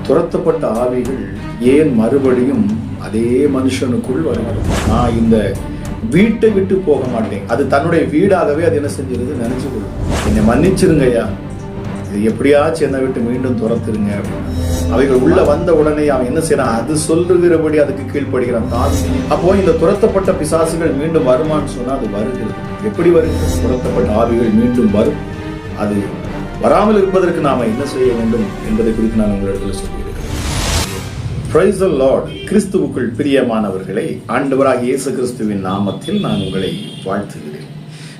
துரத்தப்பட்ட ஆவிகள் ஏன் மறுபடியும் அதே மனுஷனுக்குள் வருகிறது? நான் இந்த வீட்டை விட்டு போக மாட்டேன். அது தன்னுடைய வீடாகவே அது என்ன செஞ்சிருது, நினைச்சு கொள்ளும். என்னை மன்னிச்சிருங்க ஐயா, இது எப்படியாச்சும் என்னை விட்டு மீண்டும் துரத்துருங்க அப்படின்னு. அவைகள் உள்ள வந்த உடனே அவன் என்ன செய்யறான், அது சொல்லுகிறபடி அதுக்கு கீழ்ப்படுகிறான். அப்போ இந்த துரத்தப்பட்ட பிசாசுகள் மீண்டும் வருமானு சொன்னா அது வருகிறது. எப்படி வருகிறது? துரத்தப்பட்ட ஆவிகள் மீண்டும் வரும். அது வராமல் இருப்பதற்கு நாம என்ன செய்ய வேண்டும் என்பதை குறித்து நான் உங்களிடத்தில் சொல்லியிருக்கிறேன். Praise the Lord. கிறிஸ்துவுக்குள் பிரியமானவர்களே, ஆண்டவராகிய இயேசு கிறிஸ்துவின் நாமத்தில் நான் உங்களை வாழ்த்துகிறேன்.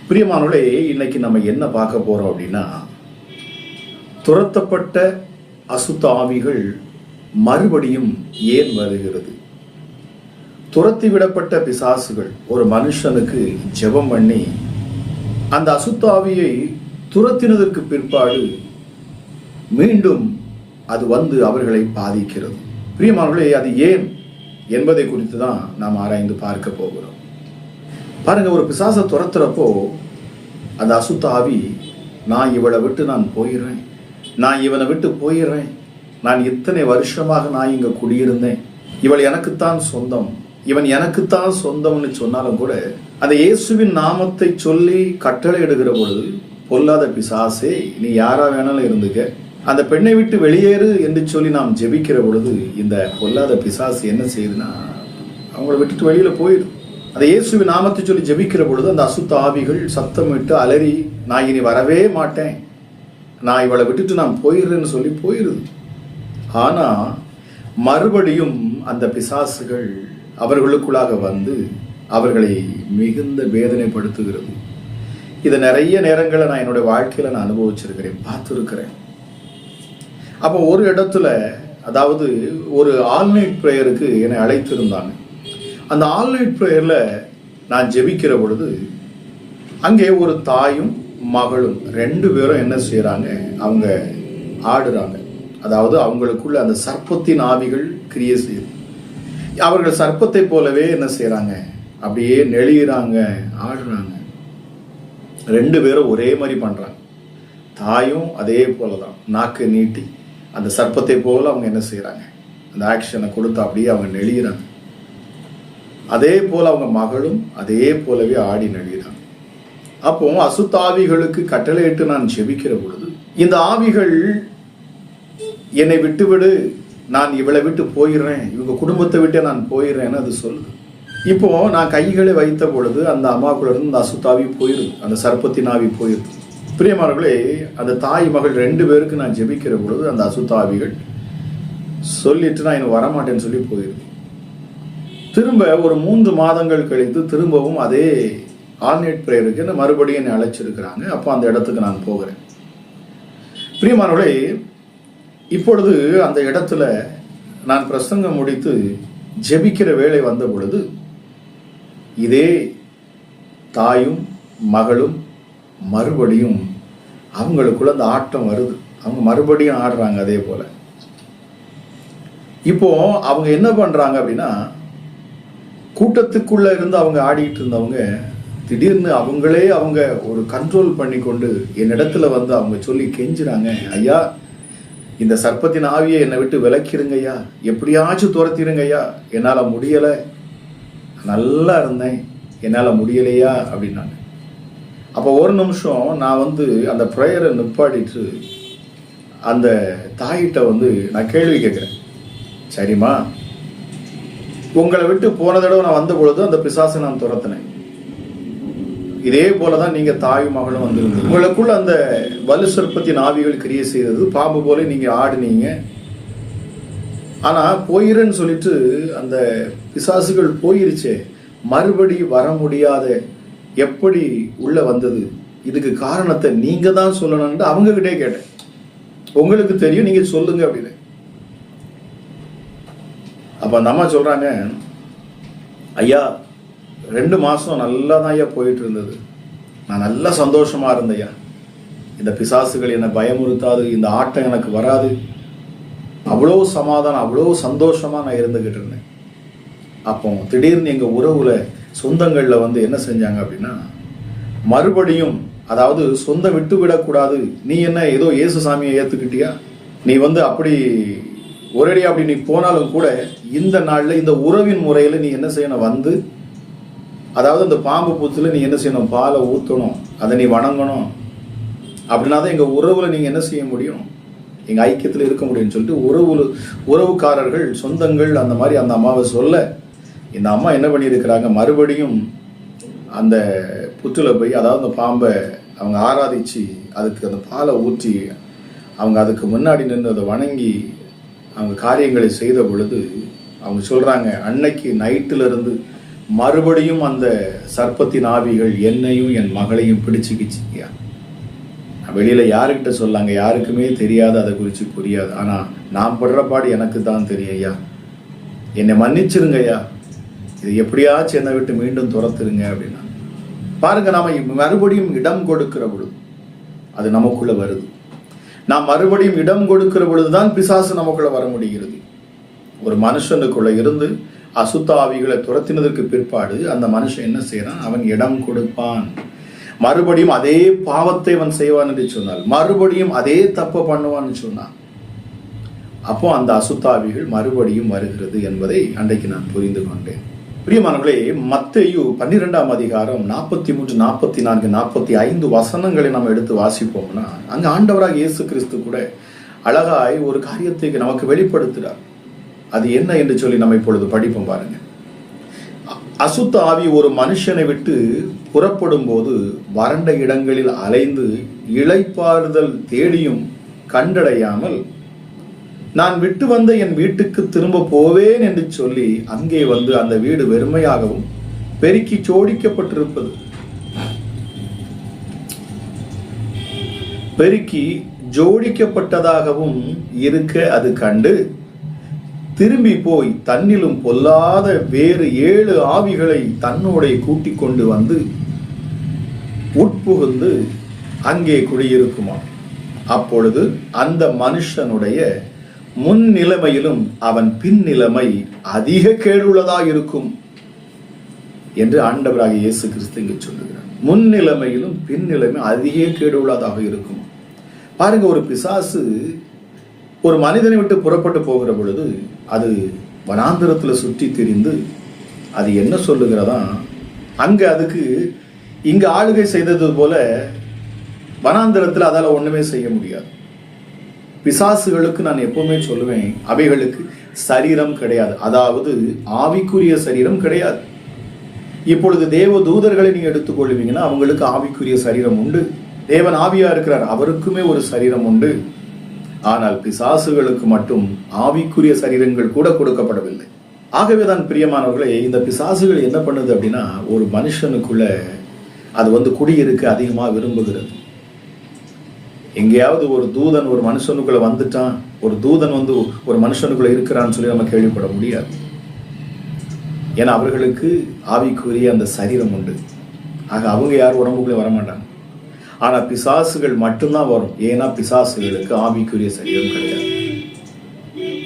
பிரியமானவர்களே, இன்னைக்கு நம்ம என்ன பார்க்க போறோம் அப்படின்னா, துரத்தப்பட்ட அசுத்த ஆவிகள் மறுபடியும் ஏன் வருகிறது? துரத்தி விடப்பட்ட பிசாசுகள் ஒரு மனுஷனுக்கு ஜெபம் பண்ணி அந்த அசுத்த ஆவியை துரத்தினதற்கு பிற்பாடு மீண்டும் அது வந்து அவர்களை பாதிக்கிறது. பிரியமானவர்களே, அது ஏன் என்பதை குறித்து தான் நாம் ஆராய்ந்து பார்க்க போகிறோம். பாருங்க, ஒரு பிசாசை துரத்துறப்போ அந்த அசுத்த ஆவி, நான் இவளை விட்டு நான் போயிடுறேன், நான் இவனை விட்டு போயிடுறேன், நான் இத்தனை வருஷமாக நான் இங்க குடியிருந்தேன், இவள் எனக்குத்தான் சொந்தம், இவன் எனக்குத்தான் சொந்தம்னு சொன்னாலும் கூட அந்த இயேசுவின் நாமத்தை சொல்லி கட்டளை இடுகிற பொழுது, பொல்லாத பிசாசே நீ யாரா வேணாலும் இருந்துக்க, அந்த பெண்ணை விட்டு வெளியேறு என்று சொல்லி நாம் ஜெபிக்கிற பொழுது இந்த பொல்லாத பிசாசு என்ன செய்யுதுன்னா அவங்களை விட்டுட்டு வெளியில போயிடும். அந்த இயேசுவின் நாமத்தை சொல்லி ஜெபிக்கிற பொழுது அந்த அசுத்த ஆவிகள் சத்தமிட்டு அலறி, நான் இனி வரவே மாட்டேன், நான் இவளை விட்டுட்டு நான் போயிடுறேன்னு சொல்லி போயிடுது. ஆனா மறுபடியும் அந்த பிசாசுகள் அவர்களுக்குள்ளாக வந்து அவர்களை மிகுந்த வேதனைப்படுத்துகிறது. இதை நிறைய நேரங்களை நான் என்னுடைய வாழ்க்கையில நான் அனுபவிச்சிருக்கிறேன், பார்த்துருக்கிறேன். அப்போ ஒரு இடத்துல, அதாவது ஒரு ஆல்நைட் ப்ரேயருக்கு என்னை அழைத்திருந்தாங்க. அந்த ஆல்நைட் ப்ரேயர்ல நான் ஜெபிக்கிற பொழுது அங்கே ஒரு தாயும் மகளும் ரெண்டு பேரும் என்ன செய்யறாங்க, அவங்க ஆடுறாங்க. அதாவது அவங்களுக்குள்ள அந்த சர்ப்பத்தின் ஆவிகள் கிரியை செய்யுது. அவர்கள் சர்ப்பத்தை போலவே என்ன செய்யறாங்க, அப்படியே நெளிகிறாங்க, ஆடுறாங்க. ரெண்டு பேரும் ஒரே மாதிரி பண்றாங்க. தாயும் அதே போலதான் நாக்கு நீட்டி அந்த சர்ப்பத்தை போல அவங்க என்ன செய்யறாங்க, அந்த ஆக்ஷனை கொடுத்து அப்படியே அவங்க நெளிகிறாங்க. அதே போல அவங்க மகளும் அதே போலவே ஆடி நெளிகிறாங்க. அப்போ அசுத்த ஆவிகளுக்கு கட்டளையிட்டு நான் ஜெபிக்கிற பொழுது இந்த ஆவிகள் என்னை விட்டுவிடு, நான் இவளை விட்டு போயிடுறேன், இவங்க குடும்பத்தை விட்டு நான் போயிடுறேன்னு அது சொல்லுது. இப்போ நான் கைகளை வைத்த பொழுது அந்த அம்மாக்குள்ள இருந்து அந்த அசுத்தாவி போயிடுது, அந்த சர்ப்பத்தின் ஆவி போயிடுது. பிரியமானவர்களே, அந்த தாய் மகள் ரெண்டு பேருக்கு நான் ஜெபிக்கிற பொழுது அந்த அசுத்தாவிகள் சொல்லிட்டு நான் இன்னும் வரமாட்டேன்னு சொல்லி போயிடுது. திரும்ப ஒரு 3 மாதங்கள் கழித்து திரும்பவும் அதே ஆல்நைட் பிரேயருக்கு என்ன மறுபடியும் என்னை அழைச்சிருக்கிறாங்க. அப்போ அந்த இடத்துக்கு நான் போகிறேன். பிரியமானவர்களே, இப்பொழுது அந்த இடத்துல நான் பிரசங்கம் முடித்து ஜெபிக்கிற வேளை வந்த பொழுது இதே தாயும் மகளும் மறுபடியும் அவங்களுக்குள்ள அந்த ஆட்டம் வருது. அவங்க மறுபடியும் ஆடுறாங்க அதே போல. இப்போ அவங்க என்ன பண்றாங்க அப்படின்னா, கூட்டத்துக்குள்ள இருந்து அவங்க ஆடிட்டு இருந்தவங்க திடீர்னு அவங்களே அவங்க ஒரு கண்ட்ரோல் பண்ணி கொண்டு என்னிடத்துல வந்து அவங்க சொல்லி கெஞ்சுறாங்க, ஐயா இந்த சர்ப்பத்தின் ஆவியை என்னை விட்டு விலக்கிருங்க ஐயா, எப்படியாச்சும் துரத்திருங்க ஐயா, என்னால முடியல, நல்லா இருந்தேன், என்னால முடியலையா அப்படின்னாங்க. அப்போ ஒரு நிமிஷம் நான் வந்து அந்த ப்ரேயரை நிப்பாடிட்டு அந்த தாயிட்ட வந்து நான் கேள்வி கேட்கிறேன், சரிம்மா, உங்களை விட்டு போன தடவை நான் வந்த பொழுது அந்த பிசாசை நான் துரத்தினேன், இதே போலதான் நீங்க தாயும் மகளும் வந்திருந்தீங்க, உங்களுக்குள்ள அந்த வலு சர்ப்பத்தின் ஆவிகள் கிரியை செய்தது, பாம்பு போல நீங்க ஆடுனீங்க, ஆனா போயிருன்னு சொல்லிட்டு அந்த பிசாசுகள் போயிருச்சே, மறுபடி வர முடியாத எப்படி உள்ள வந்தது, இதுக்கு காரணத்தை நீங்க தான் சொல்லணும்னு அவங்க கிட்டே கேட்டேன். உங்களுக்கு தெரியும், நீங்க சொல்லுங்க அப்படின்னு. அப்ப அந்த அம்மா சொல்றாங்க, ஐயா 2 மாசம் நல்லா தான் ஐயா போயிட்டு இருந்தது, நான் நல்லா சந்தோஷமா இருந்தையா, இந்த பிசாசுகள் என்னை பயமுறுத்தாது, இந்த ஆட்டம் எனக்கு வராது, அவ்வளோ சமாதானம், அவ்வளோ சந்தோஷமா நான் இருந்துகிட்டு இருந்தேன். அப்போ திடீர்னு எங்க உறவுல சொந்தங்கள்ல வந்து என்ன செஞ்சாங்க அப்படின்னா, மறுபடியும், அதாவது சொந்தம் விட்டு விடக்கூடாது, நீ என்ன ஏதோ இயேசு சாமியை ஏத்துக்கிட்டியா, நீ வந்து அப்படி ஒரேடியா அப்படி நீ போனாலும் கூட இந்த நாள்ல இந்த உறவின் முறையில நீ என்ன செய்யணும், வந்து அதாவது அந்த பாம்பு புத்துல நீ என்ன செய்யணும், பாலை ஊற்றணும், அதை நீ வணங்கணும். அப்படின்னா தான் எங்க உறவுல நீங்க என்ன செய்ய முடியும், எங்க ஐக்கியத்தில் இருக்க முடியும்னு சொல்லிட்டு உறவுக்காரர்கள், சொந்தங்கள் அந்த மாதிரி அந்த அம்மாவை சொல்ல, இந்த அம்மா என்ன பண்ணியிருக்கிறாங்க, மறுபடியும் அந்த புத்துல போய், அதாவது அந்த பாம்பை அவங்க ஆராதிச்சு அதுக்கு அந்த பாலை ஊற்றி அவங்க அதுக்கு முன்னாடி நின்று அதை வணங்கி அவங்க காரியங்களை செய்த பொழுது அவங்க சொல்றாங்க, அன்னைக்கு நைட்டுல இருந்து மறுபடியும் அந்த சர்ப்பத்தின் ஆவிகள் என்னையும் என் மகளையும் பிடிச்சுக்கிச்சியா. வெளியில யாருக்கிட்ட சொல்லாங்க, யாருக்குமே தெரியாது, அதை குறித்து புரியாது. ஆனா நான் படுற பாடு எனக்கு தான் தெரியும் ஐயா, என்னை மன்னிச்சிருங்க ஐயா, இது எப்படியாச்சும் என்னை விட்டு மீண்டும் துரத்துருங்க அப்படின்னா. பாருங்க, நாம மறுபடியும் இடம் கொடுக்கிற பொழுது அது நமக்குள்ள வருது. நாம் மறுபடியும் இடம் கொடுக்கிற பொழுதுதான் பிசாசு நமக்குள்ள வர முடிகிறது. ஒரு மனுஷனுக்குள்ள இருந்து அசுத்த ஆவிகளை துரத்தினதற்கு பிற்பாடு அந்த மனுஷன் என்ன செய்யறான், அவன் இடம் கொடுப்பான். மறுபடியும் அதே பாவத்தை அவன் செய்வான் என்று சொன்னால், மறுபடியும் அதே தப்பை பண்ணுவான்னு சொன்னான். அப்போ அந்த அசுத்தாவிகள் மறுபடியும் வருகிறது என்பதை அன்றைக்கு நான் புரிந்து கொண்டேன். பிரியமானவர்களே, மத்தேயு 12ஆம் அதிகாரம் 43, 44, 45 வசனங்களை நம்ம எடுத்து வாசிப்போம்னா, அங்க ஆண்டவராக இயேசு கிறிஸ்து கூட அழகாய் ஒரு காரியத்தை நமக்கு வெளிப்படுத்துகிறார். அது என்ன என்று சொல்லி நம்ம இப்பொழுது படிப்போம் பாருங்க. அசுத்த ஆவி ஒரு மனுஷனை விட்டு புறப்படும் போது வறண்ட இடங்களில் அலைந்து இளைப்பாறுதல் தேடியும் கண்டடையாமல், நான் விட்டு வந்த என் வீட்டுக்கு திரும்ப போவேன் என்று சொல்லி அங்கே வந்து அந்த வீடு வெறுமையாகவும் பெருக்கி ஜோடிக்கப்பட்டிருப்பது, பெருக்கி ஜோடிக்கப்பட்டதாகவும் இருக்க அது கண்டு திரும்பி போய் தன்னிலும் பொல்லாத வேறு 7 ஆவிகளை தன்னோட கூட்டிக் கொண்டு வந்து உட்புகுந்து அங்கே குடியிருக்குமா. அப்பொழுது அந்த மனுஷனுடைய முன் நிலைமையிலும் அவன் பின் நிலைமை அதிக கேடுள்ளதா இருக்கும் என்று ஆண்டவராக இயேசு கிறிஸ்து இங்கு சொல்லுகிறார். முன் நிலைமையிலும் பின் நிலைமை அதிக கேடுள்ளதாக இருக்கும். பாருங்க, ஒரு பிசாசு ஒரு மனிதனை விட்டு புறப்பட்டு போகிற பொழுது அது வனாந்திரத்தில் சுற்றி திரிந்து அது என்ன சொல்லுகிறதா, அங்க அதுக்கு இங்க ஆளுகை செய்தது போல வனாந்திரத்தில் அதால ஒண்ணுமே செய்ய முடியாது. பிசாசுகளுக்கு நான் எப்பவுமே சொல்லுவேன், அவைகளுக்கு சரீரம் கிடையாது, அதாவது ஆவிக்குரிய சரீரம் கிடையாது. இப்பொழுது தேவ தூதர்களை நீங்க எடுத்துக்கொள்வீங்கன்னா அவங்களுக்கு ஆவிக்குரிய சரீரம் உண்டு. தேவன் ஆவியா இருக்கிறார், அவருக்குமே ஒரு சரீரம் உண்டு. ஆனால் பிசாசுகளுக்கு மட்டும் ஆவிக்குரிய சரீரங்கள் கூட கொடுக்கப்படவில்லை. ஆகவேதான் பிரியமானவர்களே, இந்த பிசாசுகள் என்ன பண்ணுது அப்படின்னா, ஒரு மனுஷனுக்குள்ள அது வந்து குடியிருக்க அதிகமா விரும்புகிறது. எங்கேயாவது ஒரு தூதன் ஒரு மனுஷனுக்குள்ள வந்துட்டான், ஒரு தூதன் வந்து ஒரு மனுஷனுக்குள்ள இருக்கிறான்னு சொல்லி நம்ம கேள்விப்பட முடியாது. ஏன்னா அவர்களுக்கு ஆவிக்குரிய அந்த சரீரம் உண்டு. ஆக அவங்க யாரும் உடம்புக்குள்ளே வரமாட்டாங்க. ஆனா பிசாசுகள் மட்டும்தான் வரும். ஏன்னா பிசாசுகளுக்கு ஆவிக்குரிய சரீரம் கிடையாது.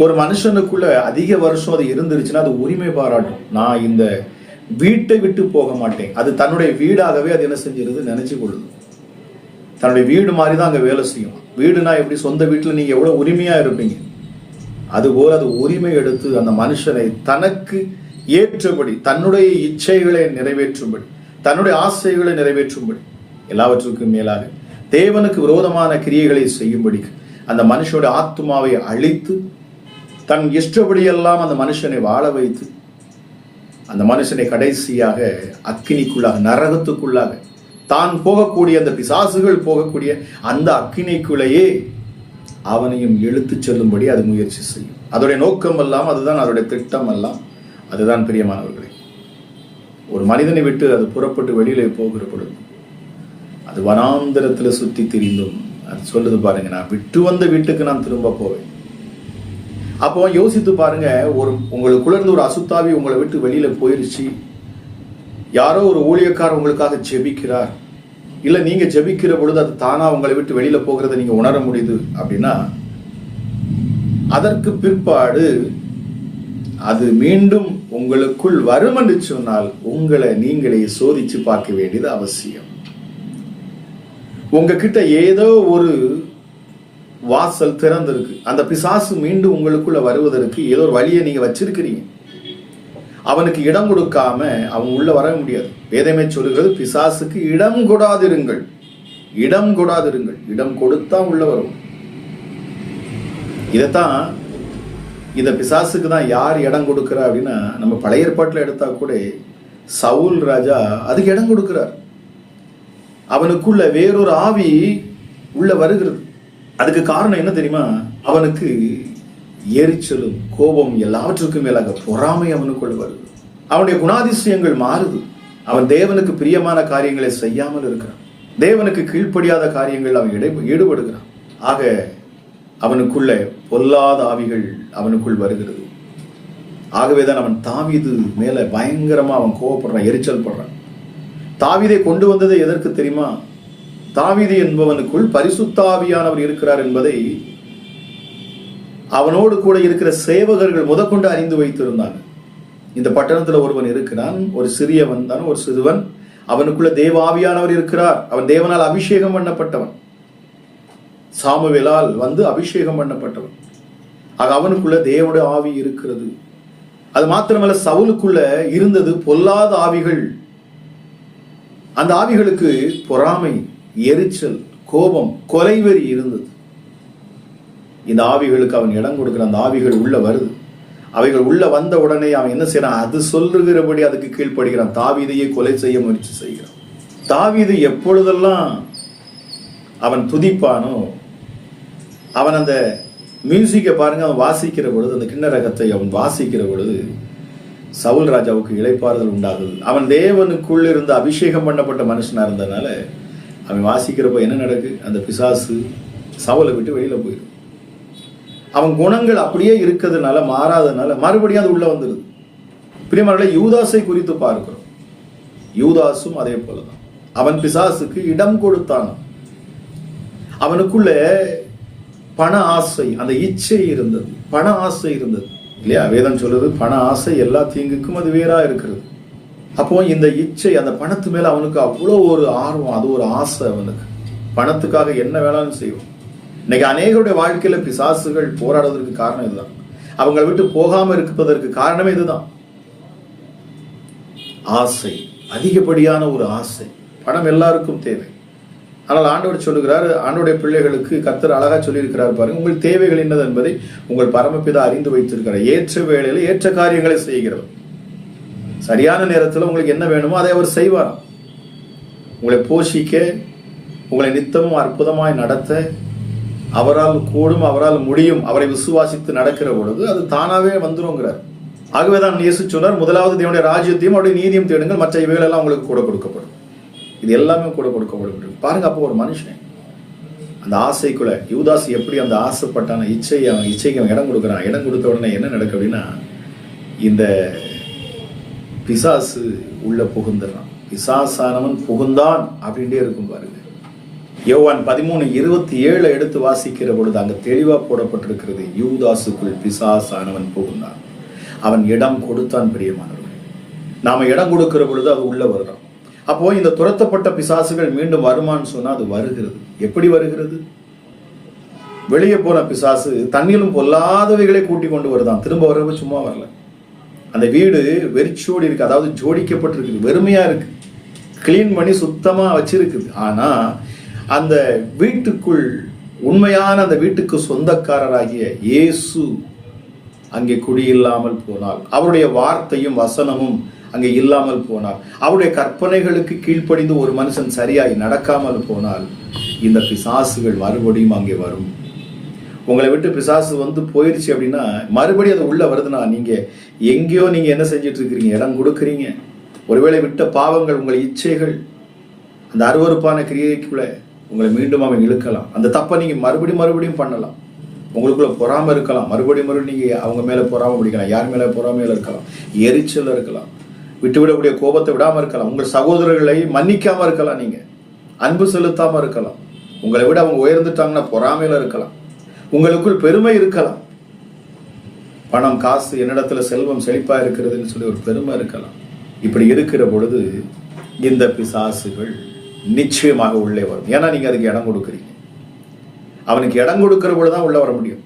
ஒரு மனுஷனுக்குள்ள அதிக வருஷம் அது இருந்துருச்சுன்னா அது உரிமை பாராட்டும், நான் இந்த வீட்டை விட்டு போக மாட்டேன். அது தன்னுடைய வீடாகவே அது என்ன செஞ்சிருது, நினைச்சு கொள்ளுது. தன்னுடைய வீடு மாதிரி தான் அங்க வேலை செய்யும். வீடுனா எப்படி, சொந்த வீட்டுல நீங்க எவ்வளவு உரிமையா இருப்பீங்க, அதுபோல அது உரிமை எடுத்து அந்த மனுஷனை தனக்கு ஏற்றபடி, தன்னுடைய இச்சைகளை நிறைவேற்றும்படி, தன்னுடைய ஆசைகளை நிறைவேற்றும்படி, எல்லாவற்றுக்கும் மேலாக தேவனுக்கு விரோதமான கிரியைகளை செய்யும்படி அந்த மனுஷனுடைய ஆத்மாவை அழித்து தன் இஷ்டப்படியெல்லாம் அந்த மனுஷனை வாழ வைத்து அந்த மனுஷனை கடைசியாக அக்கினிக்குள்ளாக, நரகத்துக்குள்ளாக, தான் போகக்கூடிய அந்த பிசாசுகள் போகக்கூடிய அந்த அக்கினிக்குள்ளேயே அவனையும் இழுத்து செல்லும்படி அது முயற்சி செய்யும். அதோடைய நோக்கம் எல்லாம் அதுதான், அதோடைய திட்டம் எல்லாம் அதுதான். பிரியமானவர்களே, ஒரு மனிதனை விட்டு அது புறப்பட்டு வெளியிலே போகிற பொழுது அது வனாந்திரத்துல சுற்றி திரிந்தும் அது சொல்லுது பாருங்க, நான் விட்டு வந்த வீட்டுக்கு நான் திரும்ப போவேன். அப்போ யோசித்து பாருங்க, உங்களுக்குள்ள இருந்து ஒரு அசுத்தாவி உங்களை விட்டு வெளியில போயிருச்சு, யாரோ ஒரு ஊழியக்காரர் உங்களுக்காக ஜெபிக்கிறார், இல்ல நீங்க ஜெபிக்கிற பொழுது அது தானா உங்களை விட்டு வெளியில போகிறத நீங்க உணர முடியுது அப்படின்னா, அதற்கு பிற்பாடு அது மீண்டும் உங்களுக்குள் வரும் என்று சொன்னால் உங்களை நீங்களே சோதிச்சு பார்க்க வேண்டியது அவசியம். உங்ககிட்ட ஏதோ ஒரு வாசல் திறந்திருக்கு. அந்த பிசாசு மீண்டும் உங்களுக்குள்ள வருவதற்கு ஏதோ ஒரு வழியை நீங்க வச்சிருக்கிறீங்க. அவனுக்கு இடம் கொடுக்காம அவன் உள்ள வர முடியாது. வேதமே சொல்லுகிறது, பிசாசுக்கு இடம் கொடாதிருங்கள். இடம் கொடாதிருங்கள். இடம் கொடுத்தா உள்ள வரும். இதைத்தான் இந்த பிசாசுக்கு தான் யார் இடம் கொடுக்கிறா அப்படின்னா, நம்ம பழைய ஏற்பாட்டில் எடுத்தா கூட சவுல் ராஜா அதுக்கு இடம் கொடுக்கிறார். அவனுக்குள்ள வேறொரு ஆவி உள்ள வருகிறது. அதுக்கு காரணம் என்ன தெரியுமா? அவனுக்கு எரிச்சலும் கோபம் எல்லாவற்றுக்கும் மேலாக பொறாமை அவனுக்குள்ள வருது. அவனுடைய குணாதிசயங்கள் மாறுது. அவன் தேவனுக்கு பிரியமான காரியங்களை செய்யாமல் இருக்கிறான். தேவனுக்கு கீழ்ப்படியாத காரியங்கள் அவன் ஈடுபடுகிறான். ஆக அவனுக்குள்ள பொல்லாத ஆவிகள் அவனுக்குள் வருகிறது. ஆகவேதான் அவன் தாவீது மேல பயங்கரமா அவன் கோபப்படுறான், எரிச்சல் படுறான். தாவீதை கொண்டு வந்தது எதற்கு தெரியுமா? தாவீது என்பவனுக்குள் பரிசுத்த ஆவியானவர் இருக்கிறார் என்பதை அவனோடு கூட இருக்கிற சேவகர்கள் முதற்கொண்டு அறிந்து வைத்திருந்தாங்க. இந்த பட்டணத்துல ஒருவன் இருக்கிறான், ஒரு சிறியவன் தான், ஒரு சிறுவன். அவனுக்குள்ள தேவ ஆவியானவர் இருக்கிறார். அவன் தேவனால் அபிஷேகம் பண்ணப்பட்டவன், சாமுவேலால் வந்து அபிஷேகம் பண்ணப்பட்டவன். ஆக அவனுக்குள்ள தேவனுடைய ஆவி இருக்கிறது. அது மாத்திரமல்ல, சவுலுக்குள்ள இருந்தது பொல்லாத ஆவிகள். அந்த ஆவிகளுக்கு பொறாமை, எரிச்சல், கோபம், கொலைவெறி இருந்தது. இந்த ஆவிகளுக்கு அவன் இடம் கொடுக்கிற அந்த ஆவிகள் உள்ள வருது. அவைகள் உள்ள வந்த உடனே அவன் என்ன செய்யறான்? அது சொல்லுகிறபடி அதுக்கு கீழ்ப்படுகிறான். தாவீதையே கொலை செய்ய முயற்சி செய்கிறான். தாவீது எப்பொழுதெல்லாம் அவன் துதிப்பானோ, அவன் அந்த மியூசிக்கை பாருங்க, அவன் வாசிக்கிற பொழுது, அந்த கிண்ணரகத்தை அவன் வாசிக்கிற பொழுது சவுல் ராஜாவுக்கு இளைப்பாறுதல் உண்டாகுது. அவன் தேவனுக்குள்ள இருந்து அபிஷேகம் பண்ணப்பட்ட மனுஷனா இருந்ததுனால அவன் வாசிக்கிறப்ப என்ன நடக்கு? அந்த பிசாசு சவுலை விட்டு வெளியில போயிடும். அவன் குணங்கள் அப்படியே இருக்கிறதுனால, மாறாதனால மறுபடியும் அது உள்ள வந்துடுது. பிரியமானவர்களே, யூதாசை குறித்து பார்க்கிறோம். யூதாசும் அதே போலதான். அவன் பிசாசுக்கு இடம் கொடுத்தான். அவனுக்குள்ள பண ஆசை, அந்த இச்சை இருந்தது, பண ஆசை இருந்தது இல்லையா? வேதம் சொல்லுது, பண ஆசை எல்லா தீங்குக்கும் அது வேறா இருக்கிறது. அப்போ இந்த இச்சை, அந்த பணத்து மேல அவனுக்கு அவ்வளோ ஒரு ஆர்வம், அது ஒரு ஆசை அவனுக்கு. பணத்துக்காக என்ன வேணாலும் செய்வோம். இன்னைக்கு அநேகருடைய வாழ்க்கையில பிசாசுகள் போராடுவதற்கு காரணம் இதுதான். அவங்களை விட்டு போகாம இருப்பதற்கு காரணமே இதுதான். ஆசை, அதிகப்படியான ஒரு ஆசை. பணம் எல்லாருக்கும் தேவை. ஆனால் ஆண்டவர் சொல்லுகிறார், ஆண்டவருடைய பிள்ளைகளுக்கு கர்த்தர் அழகா சொல்லியிருக்கிறார் பாருங்க, உங்கள் தேவைகள் என்னது என்பதை உங்கள் பரமபிதா அறிந்து வைத்திருக்கிறார். ஏற்ற வேளையில ஏற்ற காரியங்களை செய்கிறவர். சரியான நேரத்தில் உங்களுக்கு என்ன வேணுமோ அதை அவர் செய்வாராம். உங்களை போஷிக்க, உங்களை நித்தமும் அற்புதமாய் நடத்த அவரால் கூடும், அவரால் முடியும். அவரை விசுவாசித்து நடக்கிற பொழுது அது தானாவே வந்துருங்கிறார். ஆகவேதான் இயேசு சொன்னார், முதலாவது தேவனுடைய ராஜ்யத்தையும் அவருடைய நீதியும் தேடுங்கள், மற்ற இவைகளெல்லாம் உங்களுக்கு கூட கொடுக்கப்படும். இது எல்லாமே கூட கொடுக்கப்படும். பாருங்க, அப்போ ஒரு மனுஷன் அந்த ஆசைக்குள்ள, யூதாஸ் எப்படி அந்த ஆசைப்பட்டான இச்சைக்கு அவன் இடம் கொடுக்குறான். இடம் கொடுத்த உடனே என்ன நடக்கு அப்படின்னா, இந்த பிசாசு உள்ள புகுந்துறான். பிசாசானவன் புகுந்தான் அப்படின்ட்டே இருக்கும் பாருங்க. யோவான் 13:27 எடுத்து வாசிக்கிற பொழுது அங்க தெளிவா போடப்பட்டிருக்கிறது, யூதாசுக்குள் பிசாசானவன் புகுந்தான், அவன் இடம் கொடுத்தான். பிரியமானவர்கள், நாம இடம் கொடுக்கிற பொழுது அது உள்ள வருறான். அப்போ இந்த துரத்தப்பட்ட பிசாசுகள் மீண்டும் வருமானு சொன்னா அது வருகிறது. எப்படி வருகிறது? வெளியே போன பிசாசு தண்ணியிலும் பொல்லாதவைகளை கூட்டி கொண்டு வருதான். திரும்ப வரவு சும்மா வரல. அந்த வீடு வெறிச்சோடி இருக்கு, அதாவது ஜோடிக்கப்பட்டிருக்கு, வெறுமையா இருக்கு, கிளீன் பண்ணி சுத்தமா வச்சிருக்குது. ஆனா அந்த வீட்டுக்குள் உண்மையான அந்த வீட்டுக்கு சொந்தக்காரராகிய இயேசு அங்கே குடியில்லாமல் போனால், அவருடைய வார்த்தையும் வசனமும் அங்கே இல்லாமல் போனால், அவருடைய கற்பனைகளுக்கு கீழ்ப்படிந்து ஒரு மனுஷன் சரியாய் நடக்காமல் போனால், இந்த பிசாசுகள் மறுபடியும் அங்கே வரும். உங்களை விட்டு பிசாசு வந்து போயிருச்சு அப்படின்னா மறுபடியும் அது உள்ள வருதுன்னா, நீங்க எங்கேயோ நீங்க என்ன செஞ்சிட்டு இருக்கிறீங்க? இடம் கொடுக்குறீங்க. ஒருவேளை விட்ட பாவங்கள், உங்கள் இச்சைகள், அந்த அருவருப்பான கிரியைக்குள்ள உங்களை மீண்டும் அவன் இழுக்கலாம். அந்த தப்பை நீங்க மறுபடியும் பண்ணலாம். உங்களுக்குள்ள பொறாம இருக்கலாம், மறுபடியும் நீங்க அவங்க மேல பொறாம பிடிக்கலாம், யார் மேல பொறாமையில இருக்கலாம், எரிச்சல் இருக்கலாம், விட்டுவிடக்கூடிய கோபத்தை விடாம இருக்கலாம், உங்கள் சகோதரர்களை மன்னிக்காம இருக்கலாம், நீங்க அன்பு செலுத்தாம இருக்கலாம், உங்களை விட அவங்க உயர்ந்துட்டாங்கன்னா பொறாமையில இருக்கலாம், உங்களுக்குள் பெருமை இருக்கலாம், பணம் காசு என்னிடத்துல செல்வம் செழிப்பா இருக்கிறதுன்னு சொல்லி ஒரு பெருமை இருக்கலாம். இப்படி இருக்கிற பொழுது இந்த பிசாசுகள் நிச்சயமாக உள்ளே வரும். ஏன்னா நீங்க அதுக்கு இடம் கொடுக்குறீங்க. அவனுக்கு இடம் கொடுக்கிற பொழுதுதான் உள்ள வர முடியும்.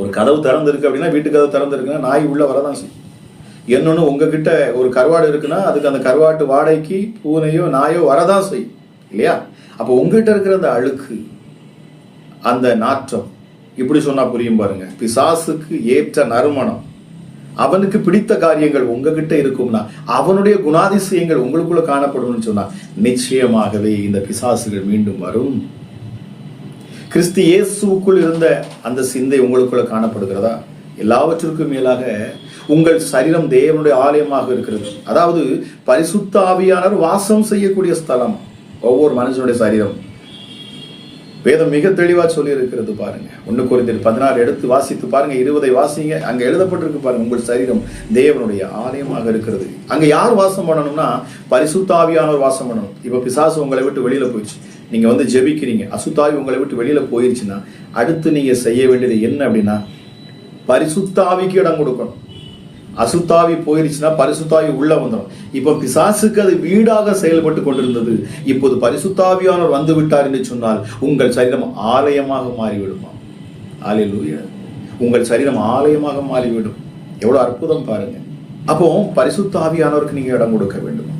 ஒரு கதவு திறந்திருக்கு அப்படின்னா, வீட்டு கதவு திறந்திருக்குன்னா நாய் உள்ள வரதான் செய்யும். என்னொன்னு உங்ககிட்ட ஒரு கருவாடு இருக்குன்னா அதுக்கு அந்த கருவாட்டு வாடைக்கு பூனையோ நாயோ வரதான் செய்யும் இல்லையா? அப்போ உங்ககிட்ட இருக்கிற அந்த அழுக்கு, அந்த நாற்றம், இப்படி சொன்னா புரியும் பாருங்க. பிசாசுக்கு ஏற்ற நறுமணம், அவனுக்கு பிடித்த காரியங்கள் உங்ககிட்ட இருக்கும்னா, அவனுடைய குணாதிசயங்கள் உங்களுக்குள்ள காணப்படும் சொன்னா, நிச்சயமாகவே இந்த பிசாசுகள் மீண்டும் வரும். கிறிஸ்து இயேசுக்குள் இருந்த அந்த சிந்தை உங்களுக்குள்ள காணப்படுகிறதா? எல்லாவற்றிற்கும் மேலாக உங்கள் சரீரம் தேவனுடைய ஆலயமாக இருக்கிறது. அதாவது பரிசுத்த ஆவியானவர் வாசம் செய்யக்கூடிய ஸ்தலம் ஒவ்வொரு மனுஷனுடைய சரீரம். வேதம் மிக தெளிவா சொல்லி இருக்கிறது பாருங்க. 1 கொரிந்தியர் 16 எடுத்து வாசித்து பாருங்க, 20 வாசிங்க. அங்க எழுதப்பட்டிருக்கு பாருங்க, உங்கள் சரீரம் தேவனுடைய ஆலயமாக இருக்கிறது. அங்க யார் வாசம் பண்ணணும்னா, பரிசுத்த ஆவியானவர் வாசம் பண்ணணும். இப்ப பிசாசு உங்களை விட்டு வெளியில போயிடுச்சு, நீங்க வந்து ஜெபிக்கிறீங்க, அசுத்தாவி உங்களை விட்டு வெளியில போயிருச்சுன்னா, அடுத்து நீங்க செய்ய வேண்டியது என்ன அப்படின்னா, பரிசுத்த ஆவிக்கு இடம் கொடுக்கணும். அசுத்தாவி போயிருச்சுன்னா பரிசுத்தாவி உள்ள வந்துடும். இப்ப பிசாசுக்கு அது வீடாக செயல்பட்டு கொண்டிருந்தது. இப்போது பரிசுத்தாவியானவர் வந்து விட்டார் என்று சொன்னால் உங்கள் சரீரம் ஆலயமாக மாறிவிடுமா? அல்லேலூயா! உங்கள் சரீரம் ஆலயமாக மாறிவிடும். எவ்வளவு அற்புதம் பாருங்க. அப்போ பரிசுத்த ஆவியானவருக்கு நீங்க இடம் கொடுக்க வேண்டும்.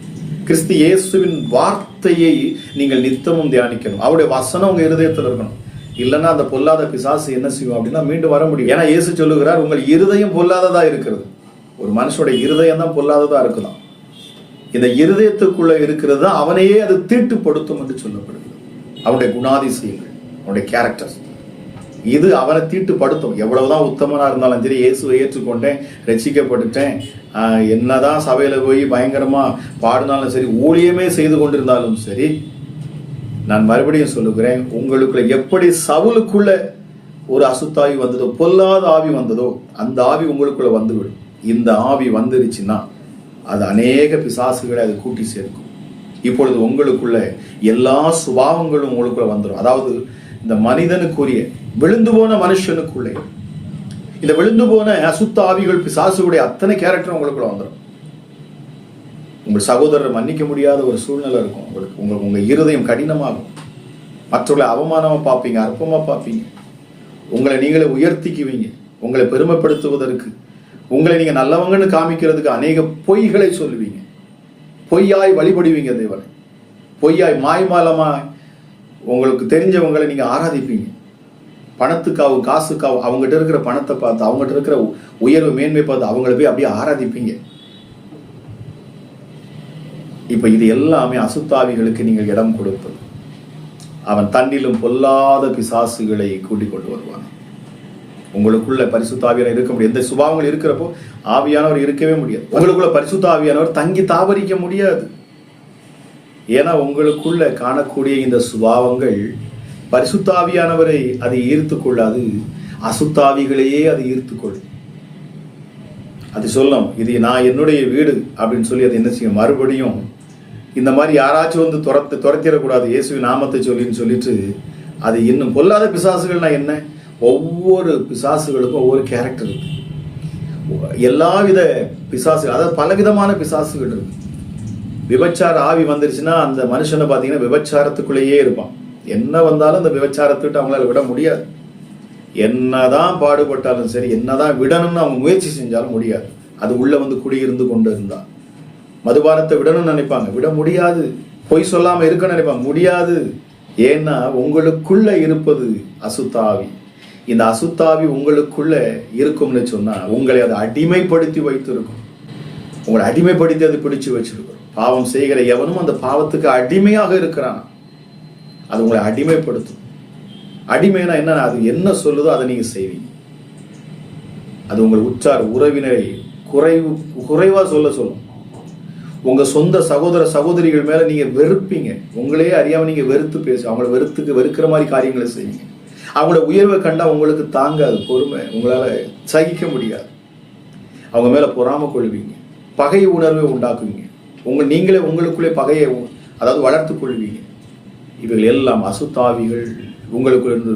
கிறிஸ்து இயேசுவின் வார்த்தையை நீங்கள் நித்தமும் தியானிக்கணும். அவருடைய வசனம் உங்க இருதயத்தில் இருக்கணும். இல்லைன்னா அந்த பொல்லாத பிசாசு என்ன செய்யும் அப்படின்னா மீண்டும் வர முடியும். ஏன்னா இயேசு சொல்லுகிறார், உங்கள் இருதயம் பொல்லாததா இருக்கிறது. ஒரு மனுஷனுடைய இருதயம் தான் பொல்லாததா இருக்குதான். இந்த இருதயத்துக்குள்ள இருக்கிறது தான் அவனையே அது தீட்டுப்படுத்தும் என்று சொல்லப்படுகிறது. அவனுடைய குணாதிசயங்கள், அவனுடைய கேரக்டர்ஸ், இது அவனை தீட்டுப்படுத்தும். எவ்வளவுதான் உத்தமனா இருந்தாலும் சரி, இயேசுவை ஏற்றுக்கொண்டேன், ரட்சிக்கப்பட்டுட்டேன், என்னதான் சபையில போய் பயங்கரமா பாடினாலும் சரி, ஊழியமே செய்து கொண்டிருந்தாலும் சரி, நான் மறுபடியும் சொல்லுகிறேன், உங்களுக்குள்ள எப்படி சவுலுக்குள்ள ஒரு அசுத்தாவி வந்ததோ, பொல்லாத ஆவி வந்ததோ, அந்த ஆவி உங்களுக்குள்ள வந்துவிடும். இந்த ஆவி வந்துருச்சுன்னா அது அநேக பிசாசுகளை அது கூட்டி சேர்க்கும். இப்பொழுது உங்களுக்குள்ள எல்லா சுபாவங்களும் உங்களுக்குள்ள வந்துடும். அதாவது இந்த மனிதனுக்குரிய விழுந்து போன மனுஷனுக்குள்ளே இந்த விழுந்து போன அசுத்த ஆவிகள், பிசாசுடைய அத்தனை கேரக்டர் உங்களுக்குள்ள வந்துடும். உங்கள் சகோதரரை மன்னிக்க முடியாத ஒரு சூழ்நிலை இருக்கும். உங்களுக்கு உங்க இருதயம் கடினமாகும். மற்றவர்களை அவமானமா பார்ப்பீங்க, அற்பமா பார்ப்பீங்க. உங்களை நீங்களே உயர்த்திக்குவீங்க. உங்களை பெருமைப்படுத்துவதற்கு, உங்களை நீங்க நல்லவங்கன்னு காமிக்கிறதுக்கு அநேக பொய்களை சொல்லுவீங்க. பொய்யாய் வழிபடுவீங்க தேவனை. பொய்யாய் மாய்மாலமாய் உங்களுக்கு தெரிஞ்சவங்களை நீங்க ஆராதிப்பீங்க. பணத்துக்காகவும் காசுக்காகவும் அவங்ககிட்ட இருக்கிற பணத்தை பார்த்து, அவங்ககிட்ட இருக்கிற உயர்வு மேன்மை பார்த்து அவங்களை போய் அப்படியே ஆராதிப்பீங்க. இப்ப இது எல்லாமே அசுத்தாவிகளுக்கு நீங்கள் இடம் கொடுப்பது. அவன் தன்னிலும் பொல்லாத பிசாசுகளை கூட்டிக் கொண்டு வருவான். உங்களுக்குள்ள பரிசுத்த ஆவியானவர் இருக்க முடியாது. எந்த சுபாவங்கள் இருக்கிறப்போ ஆவியானவர் இருக்கவே முடியாது. உங்களுக்குள்ள பரிசுத்த ஆவியானவர் தங்கி தாபரிக்க முடியாது. ஏன்னா உங்களுக்குள்ள காணக்கூடிய இந்த சுபாவங்கள் பரிசுத்த ஆவியானவரை அதை ஈர்த்து கொள்ளாது, அசுத்தாவிகளையே அது ஈர்த்து கொள்ளும். அது சொல்லும், இது நான் என்னுடைய வீடு அப்படின்னு சொல்லி அது என்ன செய்யும், மறுபடியும் இந்த மாதிரி யாராச்சும் வந்து துரத்திடக்கூடாது இயேசுவின் நாமத்தை சொல்லின்னு சொல்லிட்டு அது இன்னும் பொல்லாத பிசாசுகள்னா என்ன, ஒவ்வொரு பிசாசுகளுக்கும் ஒவ்வொரு கேரக்டர் இருக்கு. எல்லாவித பிசாசுகள், அதாவது பலவிதமான பிசாசுகள் இருக்கு. விபச்சார ஆவி வந்துருச்சுன்னா அந்த மனுஷனை பார்த்தீங்கன்னா விபச்சாரத்துக்குள்ளேயே இருப்பான். என்ன வந்தாலும் அந்த விபச்சாரத்துட்டு அவங்களால விட முடியாது. என்னதான் பாடுபட்டாலும் சரி, என்னதான் விடணும்னு அவங்க முயற்சி செஞ்சாலும் முடியாது. அது உள்ள வந்து குடியிருந்து கொண்டு இருந்தா. மதுபானத்தை விடணும்னு நினைப்பாங்க, விட முடியாது. பொய் சொல்லாம இருக்கணும்னு நினைப்பாங்க, முடியாது. ஏன்னா உங்களுக்குள்ள இருப்பது அசுத்தாவி. இந்த அசுத்தாவி உங்களுக்குள்ள இருக்கும்னு சொன்னா உங்களை அதை அடிமைப்படுத்தி வைத்திருக்கும். உங்களை அடிமைப்படுத்தி அதை பிடிச்சு வச்சிருக்கும். பாவம் செய்கிற எவனும் அந்த பாவத்துக்கு அடிமையாக இருக்கிறான். அது உங்களை அடிமைப்படுத்தும். அடிமைனா என்ன, அது என்ன சொல்லுதோ அதை நீங்க செய்வீங்க. அது உங்கள் உற்றார் உறவினரை குறைவா சொல்லும். உங்க சொந்த சகோதர சகோதரிகள் மேல நீங்க வெறுப்பீங்க. உங்களையே அறியாம நீங்க வெறுத்து பேசு, அவங்கள வெறுக்கிற மாதிரி காரியங்களை செய்வீங்க. அவங்களோட உயர்வை கண்டா உங்களுக்கு தாங்காது, பொறுமை உங்களால சகிக்க முடியாது. அவங்க மேல பொறாம கொள்வீங்க, பகை உணர்வை உண்டாக்குவீங்க. நீங்களே உங்களுக்குள்ளே பகையை அதாவது வளர்த்து கொள்வீங்க. இவைகள் எல்லாம் அசுத்தாவிகள் உங்களுக்குள்ள இருந்து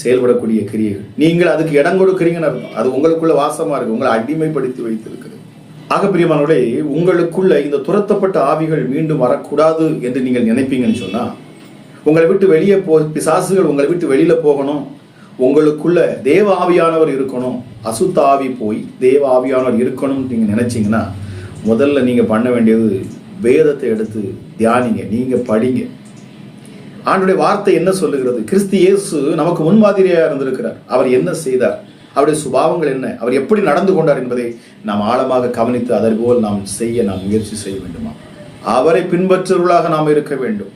செயல்படக்கூடிய கிரியைகள். நீங்கள் அதுக்கு இடம் கொடுக்குறீங்கன்னு அர்த்தம். அது உங்களுக்குள்ள வாசமா இருக்கு, உங்களை அடிமைப்படுத்தி வைத்திருக்கிறது. ஆக பிரியமானவர்களே, உங்களுக்குள்ள இந்த துரத்தப்பட்ட ஆவிகள் மீண்டும் வரக்கூடாது என்று நீங்கள் நினைப்பீங்கன்னு சொன்னா உங்களை விட்டு வெளியே பிசாசுகள் உங்களை விட்டு வெளியில போகணும், உங்களுக்குள்ள தேவ ஆவியானவர் இருக்கணும், அசுத்த ஆவி போய் தேவ ஆவியானவர் இருக்கணும் நீங்க நினைச்சீங்கன்னா முதல்ல நீங்க பண்ண வேண்டியது வேதத்தை எடுத்து தியானிங்க, நீங்க படிங்க. ஆண்டவருடைய வார்த்தை என்ன சொல்லுகிறது? கிறிஸ்து இயேசு நமக்கு முன்மாதிரியா இருந்திருக்கிறார். அவர் என்ன செய்தார், அவருடைய சுபாவங்கள் என்ன, அவர் எப்படி நடந்து கொண்டார் என்பதை நாம் ஆழமாக கவனித்து அதற்போல் நாம் முயற்சி செய்ய வேண்டுமா? அவரை பின்பற்றுவர்களாக நாம் இருக்க வேண்டும்.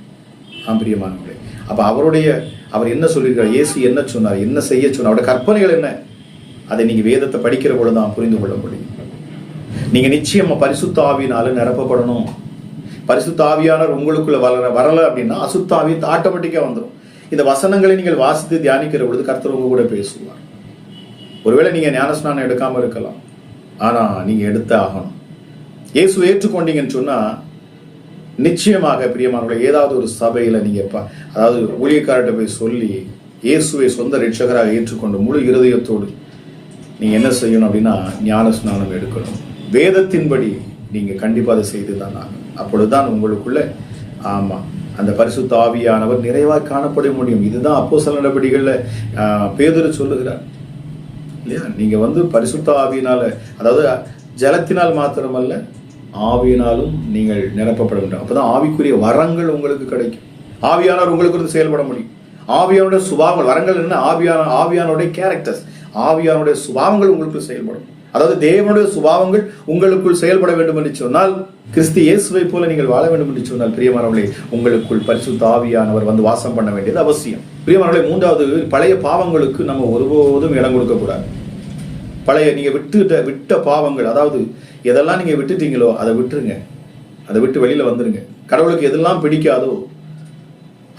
பிரியமானவர்களே, அப்ப அவர் என்ன சொல்லியிருக்கிறார், இயேசு என்ன சொன்னார், என்ன செய்ய சொன்னார், அவருடைய கற்பனைகள் என்ன, அதை நீங்க வேதத்தை படிக்கிற பொழுது தான் புரிந்து கொள்ள முடியும். நீங்க நிச்சயமா பரிசுத்த ஆவியினால நிரப்பப்படணும். பரிசுத்த ஆவியானவர் உங்களுக்குள்ள வரல அப்படின்னா அசுத்த ஆவி ஆட்டோமேட்டிக்கா வந்துடும். இந்த வசனங்களை நீங்கள் வாசித்து தியானிக்கிற பொழுது கர்த்தர் உங்க கூட பேசுவார். ஒருவேளை நீங்க ஞானஸ்நானம் எடுக்காம இருக்கலாம், ஆனா நீங்க எடுத்து ஆகணும். இயேசு ஏற்றுக்கொண்டீங்கன்னு சொன்னா நிச்சயமாக பிரியமானவர்களே, ஏதாவது ஒரு சபையில நீங்க அதாவது ஊழியக்காரர்கிட்ட போய் சொல்லி இயேசுவை சொந்த ரட்சகராக ஏற்றுக்கொண்டு முழு இருதயத்தோடு நீங்க என்ன செய்யணும் அப்படின்னா ஞானஸ்நானம் எடுக்கணும். வேதத்தின்படி நீங்க கண்டிப்பா அதை செய்துதான் ஆகணும். அப்பொழுதுதான் உங்களுக்குள்ள அந்த பரிசுத்த ஆவியானவர் நிறைவாக காணப்பட முடியும். இதுதான் அப்போஸ்தலர் நடபடிகள்ல பேதுரு சொல்லுகிறார் இல்லையா? நீங்க பரிசுத்த ஆவியினால, அதாவது ஜலத்தினால் மாத்திரமல்ல ஆவியினாலும் நீங்கள் நிரப்பப்பட வேண்டும். அப்பதான் ஆவிக்குரிய வரங்கள் உங்களுக்கு கிடைக்கும். ஆவியானவர் உங்களுக்கு செயல்பட முடியும். ஆவியானுடைய சுபாவங்கள், வரங்கள் என்ன, ஆவியானுடைய கேரக்டர்ஸ், ஆவியானுடைய சுபாவங்கள் உங்களுக்கு செயல்படும். அதாவது தேவனுடைய சுபாவங்கள் உங்களுக்குள் செயல்பட வேண்டும் என்று சொன்னால், கிறிஸ்து இயேசுவை போல நீங்கள் வாழ வேண்டும் என்று சொன்னால் பிரியமானவர்களே, உங்களுக்குள் பரிசுத்த ஆவியானவர் வாசம் பண்ண வேண்டியது அவசியம். பிரியமானவர்களே, மூன்றாவது, பழைய பாவங்களுக்கு நம்ம ஒருபோதும் இடம் கொடுக்க கூடாது. பழைய நீங்க விட்ட பாவங்கள், அதாவது எதெல்லாம் நீங்க விட்டுட்டீங்களோ அதை விட்டுருங்க, அதை விட்டு வெளியில வந்துருங்க. கடவுளுக்கு எதெல்லாம் பிடிக்காதோ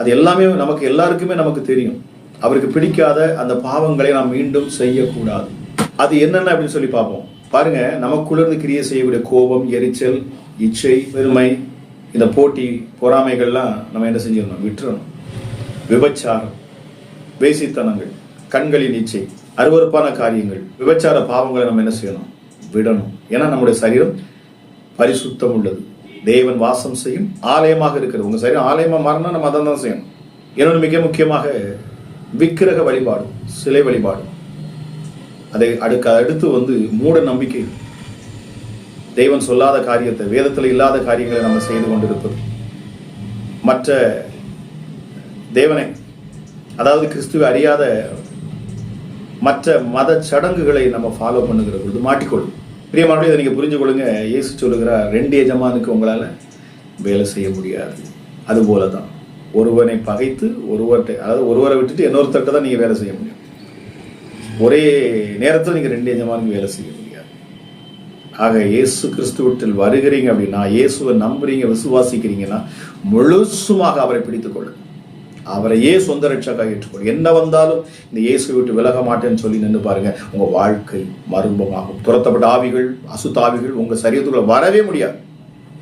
அது எல்லாமே எல்லாருக்குமே நமக்கு தெரியும். அவருக்கு பிடிக்காத அந்த பாவங்களை நாம் மீண்டும் செய்யக்கூடாது. அது என்னென்ன அப்படின்னு சொல்லி பார்ப்போம். பாருங்க, நமக்குள்ள கிரியை செய்யக்கூடிய கோபம், எரிச்சல், இச்சை, பெருமை, இந்த போட்டி, பொறாமைகள்லாம் நம்ம என்ன செஞ்சிடணும், விட்டுறணும். விபச்சாரம், வேசித்தனங்கள், கண்களின் இச்சை, அருவருப்பான காரியங்கள், விபச்சார பாவங்களை நம்ம என்ன செய்யணும், விடணும். ஏன்னா நம்முடைய சரீரம் பரிசுத்தம் உள்ளது, தேவன் வாசம் செய்யும் ஆலயமாக இருக்கிறது. உங்க சரீரம் ஆலயமா மாறினா நம்ம அதை தான் செய்யணும். இன்னொன்று மிக முக்கியமாக விக்கிரக வழிபாடு, சிலை வழிபாடு, அதை அடுத்து மூட நம்பிக்கை, தேவன் சொல்லாத காரியத்தை, வேதத்தில் இல்லாத காரியங்களை நம்ம செய்து கொண்டிருப்பது, மற்ற தேவனை, அதாவது கிறிஸ்துவை அறியாத மற்ற மத சடங்குகளை நம்ம ஃபாலோ பண்ணுகிற பொழுது மாட்டிக்கொள்ளும். பிரியமானவர்களே, இதை நீங்க புரிஞ்சு கொள்ளுங்க. இயேசு சொல்லுகிறார், 2 எஜமானுக்கு உங்களால வேலை செய்ய முடியாது. அதுபோலதான் ஒருவனை பகைத்து ஒருவரை விட்டுட்டு இன்னொருத்தட்ட தான் நீங்க வேலை செய்ய முடியும். ஒரே நேரத்தில் நீங்க 2 எஜமானுக்கு வேலை செய்ய முடியாது. ஆக இயேசு கிறிஸ்துவிட்டில் வருகிறீங்க அப்படின்னா, இயேசுவை நம்புறீங்க, விசுவாசிக்கிறீங்கன்னா முழுசுமாக அவரை பிடித்துக் கொள்ளுங்க. அவரையே சொந்த ரட்சகராக ஏற்றுக்கொள்ளுங்க. என்ன வந்தாலும் இந்த இயேசு விட்டு விலக மாட்டேன்னு சொல்லி நின்று பாருங்க, உங்க வாழ்க்கை மறுபமாகும். துரத்தப்பட்ட ஆவிகள், அசுத்த ஆவிகள் உங்க சரீரத்துக்குள்ள வரவே முடியாது.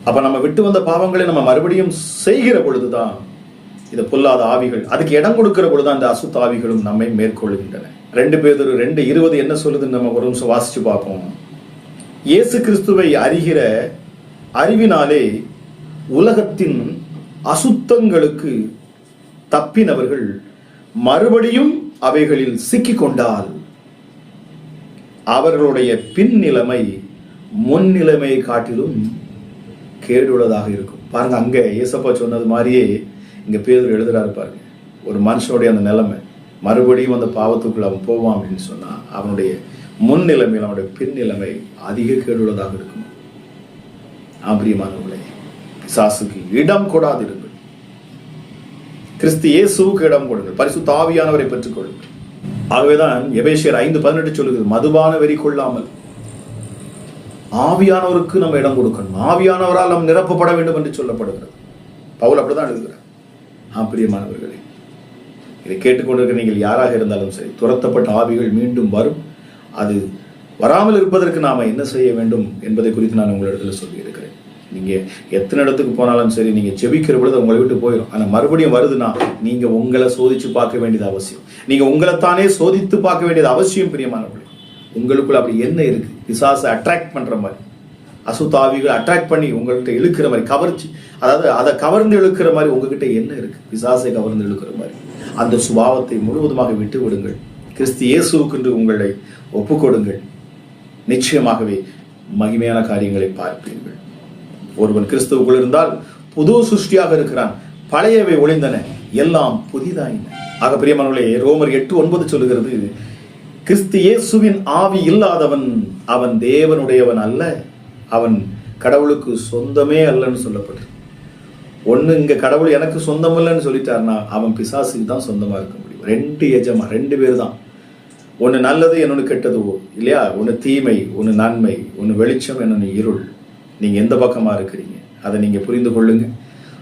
அப்ப நம்ம விட்டு வந்த பாவங்களை நம்ம மறுபடியும் செய்கிற பொழுதுதான் இது பொல்லாத ஆவிகள், அதுக்கு இடம் கொடுக்கிற பொழுதுதான் இந்த அசுத்த ஆவிகளும் நம்மை மேற்கொள்ளுகின்றன. 2 பேதுரு 2:20 என்ன சொல்லுதுன்னு நம்ம ஒரு நிமிஷம் வாசிச்சு பார்ப்போம். இயேசு கிறிஸ்துவை அறிகிற அறிவினாலே உலகத்தின் அசுத்தங்களுக்கு தப்பினவர்கள் மறுபடியும் அவைகளில் சிக்கிக் கொண்டால் அவர்களுடைய பின்னிலைமை முன்னிலைமையை காட்டிலும் கேடுள்ளதாக இருக்கும். பாருங்க, அங்க ஏசப்பா சொன்னது மாதிரியே இங்க பேதுரு எழுதுறாரு பாருங்க. ஒரு மனுஷனுடைய அந்த நிலைமை, மறுபடியும் அந்த பாவத்துக்குள்ள அவன் போவான் அப்படின்னு சொன்னா அவனுடைய முன்னிலைமையில் அவனுடைய பின்னிலைமை அதிக கேடுள்ளதாக இருக்கும். பிரியமானவர்களே, பிசாசுக்கு இடம் கொடாதிருங்கள், கிறிஸ்து இயேசுவுக்கு இடம் கொடுங்கள், பரிசுத்த ஆவியானவரை பெற்றுக் கொள்ளுங்கள். ஆகவேதான் எபேசியர் 5:18 சொல்லுகிறது, மதுபான வெறி கொள்ளாமல் ஆவியானவருக்கு நம்ம இடம் கொடுக்கணும், ஆவியானவரால் நாம் நிரப்பப்பட வேண்டும் என்று சொல்லப்படுகிறது. பவுல் அப்படிதான் எழுதுகிறார். பிரியமானவர்களே, இதை கேட்டுக்கொண்டிருக்கிற நீங்கள் யாராக இருந்தாலும் சரி, துரத்தப்பட்ட ஆவிகள் மீண்டும் வரும். அது வராமல் இருப்பதற்கு நாம என்ன செய்ய வேண்டும் என்பதை குறித்து நான் உங்களிடத்துல சொல்லி இருக்கிறேன். நீங்க எத்தனை இடத்துக்கு போனாலும் சரி, நீங்க ஜெபிக்கிற பொழுது உங்களை விட்டு போயிடும். ஆனா மறுபடியும் வருதுன்னா நீங்க உங்களை சோதிச்சு பார்க்க வேண்டியது அவசியம். நீங்க உங்களைத்தானே சோதித்து பார்க்க வேண்டியது அவசியம். பிரியமானவர்களே, உங்களுக்குள்ள அப்படி என்ன இருக்கு, பிசாசை அட்ராக்ட் பண்ற மாதிரி, அசுத்தாவிகள் அட்ராக்ட் பண்ணி உங்கள்கிட்ட இழுக்கிற மாதிரி கவர்ச்சி, அதாவது அதை கவர்ந்து இழுக்கிற மாதிரி உங்ககிட்ட என்ன இருக்கு? பிசாசை கவர்ந்து இழுக்கிற மாதிரி அந்த சுபாவத்தை முழுவதுமாக விட்டு விடுங்கள். கிறிஸ்து இயேசுவுக்கென்று உங்களை ஒப்புக்கொடுங்கள். நிச்சயமாகவே மகிமையான காரியங்களை பார்ப்பீர்கள். ஒருவன் கிறிஸ்துவுக்குள் இருந்தால் புது சிருஷ்டியாக இருக்கிறான், பழையவை ஒளிந்தன, எல்லாம் புதிதாயின. ஆக பிரியமானவர்களே, ரோமர் 8:9 சொல்லுகிறது, கிறிஸ்து இயேசுவின் ஆவி இல்லாதவன் அவன் தேவனுடையவன் அல்ல, அவன் கடவுளுக்கு சொந்தமே அல்லன்னு சொல்லப்படுது. ஒன்று இங்கே கடவுள் எனக்கு சொந்தம் இல்லைன்னு சொல்லிட்டாருன்னா அவன் பிசாசுக்கு தான் சொந்தமாக இருக்க முடியும். 2 எஜமா, 2 பேர் தான். ஒன்று நல்லது, இன்னொன்று கெட்டது இல்லையா? ஒன்று தீமை, ஒன்று நன்மை, ஒன்று வெளிச்சம், இன்னொன்று இருள். நீங்கள் எந்த பக்கமாக இருக்கிறீங்க அதை நீங்கள் புரிந்து கொள்ளுங்க.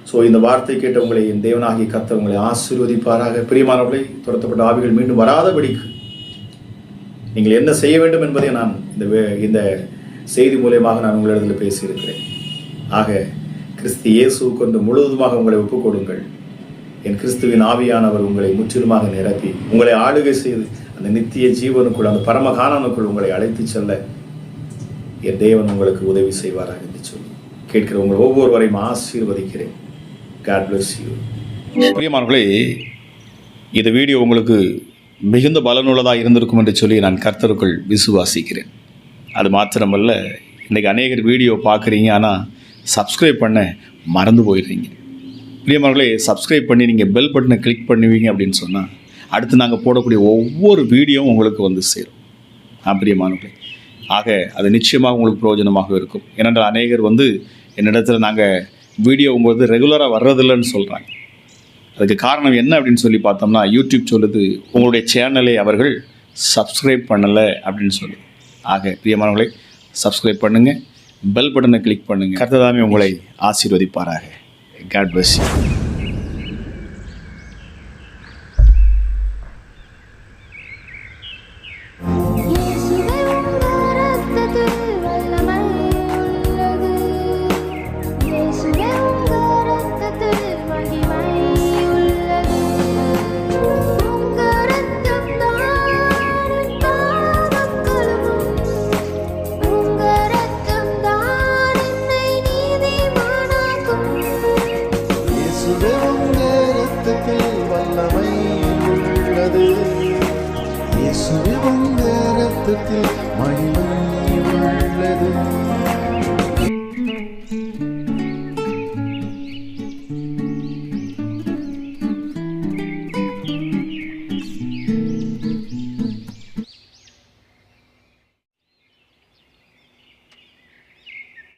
ஸோ இந்த வார்த்தை கேட்ட உங்களை என் தேவனாகிய கர்த்தர் உங்களை ஆசீர்வதிப்பாராக. பிரியமானவர்களை, துரத்தப்பட்ட ஆவிகள் மீண்டும் வராதபடிக்கு நீங்கள் என்ன செய்ய வேண்டும் என்பதை நான் இந்த செய்தி மூலமாக நான் உங்களிடத்தில் பேசியிருக்கிறேன். ஆக கிறிஸ்து இயேசு கொண்டு முழுவதுமாக உங்களை ஒப்புக் கொடுங்கள். என் கிறிஸ்துவின் ஆவியானவர் உங்களை முற்றிலுமாக நிரப்பி உங்களை ஆளுகை செய்து அந்த நித்திய ஜீவனுக்குள், அந்த பரமகானனுக்குள் உங்களை அழைத்து செல்ல என் தேவன் உங்களுக்கு உதவி செய்வாராக என்று சொல்லி கேட்கிற உங்கள் ஒவ்வொருவரையும் ஆசீர்வதிக்கிறேன். God bless you. பிரியமானவர்களே, இந்த வீடியோ உங்களுக்கு மிகுந்த பலனுள்ளதாக இருந்திருக்கும் என்று சொல்லி நான் கர்த்தருக்குள் விசுவாசிக்கிறேன். அது மாத்திரமல்ல, இன்றைக்கி அநேகர் வீடியோ பார்க்குறீங்க, ஆனால் சப்ஸ்கிரைப் பண்ண மறந்து போயிடுறீங்க. பிரியமானவர்களே, சப்ஸ்கிரைப் பண்ணி நீங்கள் பெல் பட்டனை கிளிக் பண்ணுவீங்க அப்படின்னு சொன்னால் அடுத்து நாங்கள் போடக்கூடிய ஒவ்வொரு வீடியோவும் உங்களுக்கு வந்து சேரும். பிரியமானவர்களே, ஆக அது நிச்சயமாக உங்களுக்கு பிரயோஜனமாக இருக்கும். ஏனென்றால் அநேகர் என்னிடத்தில் நாங்கள் வீடியோங்கும்போது ரெகுலராக வர்றதில்லைன்னு சொல்கிறாங்க. அதுக்கு காரணம் என்ன அப்படின்னு சொல்லி பார்த்தோம்னா, யூடியூப் சொல்லுது உங்களுடைய சேனலை அவர்கள் சப்ஸ்கிரைப் பண்ணலை அப்படின்னு சொல்லுது. ஆக பிரியமானவர்களை, சப்ஸ்கிரைப் பண்ணுங்கள், பெல் பட்டனை கிளிக் பண்ணுங்கள். கர்த்தர் உங்களை ஆசீர்வதிப்பாராக. God bless you. இயேசுவே உங்க இரத்தத்தில் மகிமை